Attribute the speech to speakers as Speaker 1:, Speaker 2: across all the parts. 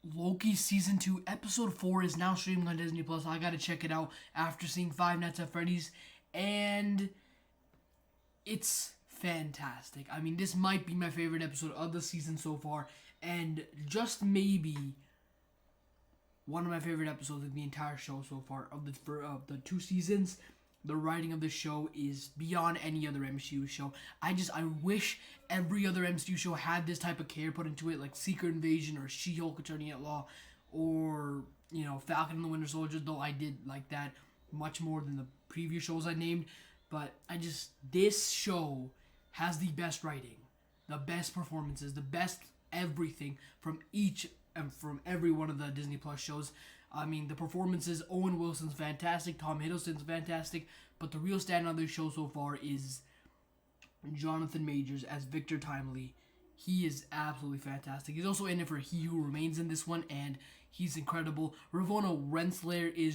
Speaker 1: Loki Season 2, Episode 4 is now streaming on Disney Plus. I gotta check it out after seeing Five Nights at Freddy's, and it's fantastic. I mean, this might be my favorite episode of the season so far, and just maybe one of my favorite episodes of the entire show so far. Of the 2 seasons, the writing of the show is beyond any other MCU show. I wish every other MCU show had this type of care put into it, like Secret Invasion or She-Hulk Attorney at Law, or Falcon and the Winter Soldier. Though I did like that much more than the previous shows I named, but this show has the best writing, the best performances, the best everything from each and from every one of the Disney Plus shows. I mean, the performances, Owen Wilson's fantastic, Tom Hiddleston's fantastic, but the real standout of the show so far is Jonathan Majors as Victor Timely. He is absolutely fantastic. He's also in it for He Who Remains in this one, and he's incredible. Ravonna Renslayer is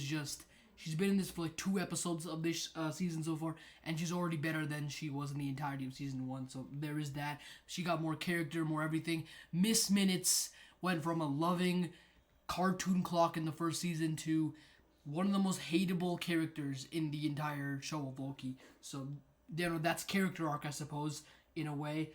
Speaker 1: she's been in this for like 2 episodes of this season so far, and she's already better than she was in the entirety of season 1, so there is that. She got more character, more everything. Miss Minutes went from a loving cartoon clock in the first season to one of the most hateable characters in the entire show of Loki. So, that's character arc, I suppose, in a way.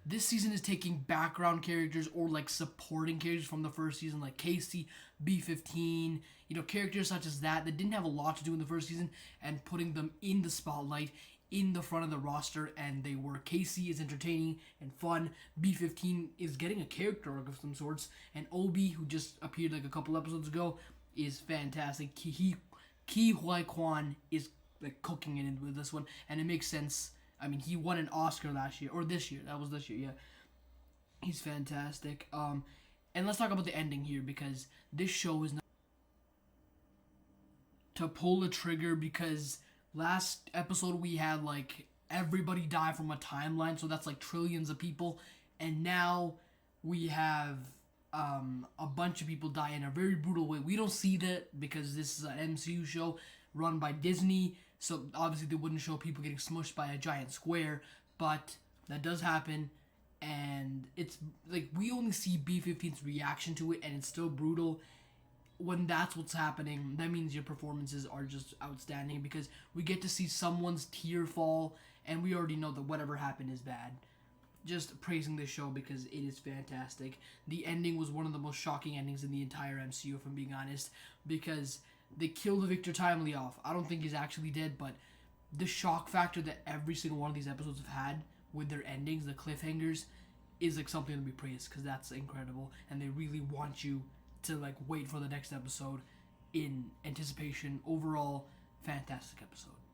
Speaker 1: This season is taking background characters or like supporting characters from the first season, like Casey, B-15, characters such as that didn't have a lot to do in the first season, and putting them in the spotlight, in the front of the roster, and they were. Casey is entertaining and fun. B-15 is getting a character arc of some sorts, and Obi, who just appeared like a couple episodes ago, is fantastic. Ki Huai Kwan is like cooking it in with this one, and it makes sense. I mean, he won an Oscar last year, or this year. That was this year, yeah. He's fantastic. And let's talk about the ending here, because this show is not to pull the trigger, because last episode we had like everybody die from a timeline, so that's like trillions of people, and now we have a bunch of people die in a very brutal way. We don't see that because this is an MCU show run by Disney, so obviously they wouldn't show people getting smushed by a giant square, but that does happen, and it's like we only see B-15's reaction to it, and it's still brutal. When that's what's happening, that means your performances are just outstanding, because we get to see someone's tear fall, and we already know that whatever happened is bad. Just praising this show because it is fantastic. The ending was one of the most shocking endings in the entire MCU, if I'm being honest, because they killed Victor Timely off. I don't think he's actually dead, but the shock factor that every single one of these episodes have had with their endings, the cliffhangers, is like something to be praised, because that's incredible, and they really want you to like wait for the next episode in anticipation. Overall, fantastic episode.